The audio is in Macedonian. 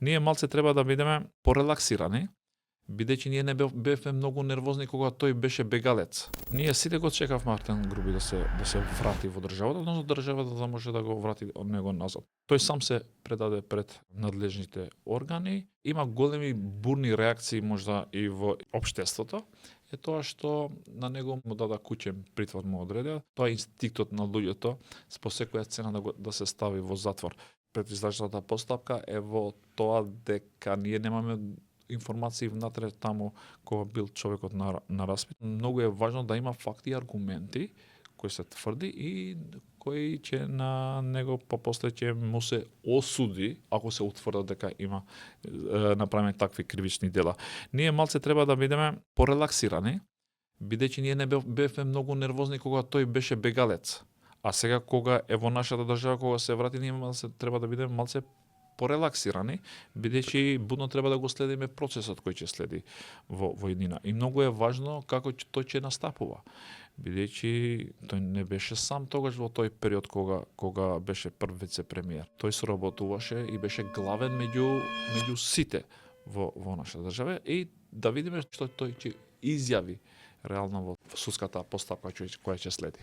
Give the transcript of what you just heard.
Ние малце треба да бидеме порелаксирани, бидејќи ние не бевме многу нервозни кога тој беше бегалец. Ние сите го чекавме Артем Груби да се врати во државата, односно државата да може да го врати од него назад. Тој сам се предаде пред надлежните органи, има големи бурни реакции можда и во општеството, е тоа што на него му дада куќен притвор му одредија. Тоа е инстинктот на луѓето по секоја цена да се стави во затвор. Предизвршната постапка е во тоа дека ние немаме информации внатре таму кога бил човекот на распит. Многу е важно да има факти и аргументи кои се тврди и кои ќе на него после ќе му се осуди ако се утврдат дека има направени такви кривични дела. Ние малце треба да бидеме порелаксирани, бидејќи ние не бевме многу нервозни кога тој беше бегалец. А сега кога е во нашата држава, кога се врати, ние треба да бидеме малце порелаксирани, бидејќи будно треба да го следиме процесот кој ќе следи во иднина. И многу е важно како тој ќе настапува, бидејќи тој не беше сам тогаш во тој период кога беше прв вице-премиер. Тој соработуваше и беше главен меѓу сите во нашата држава и да видиме што тој ќе изјави реално во судската постапка која ќе следи.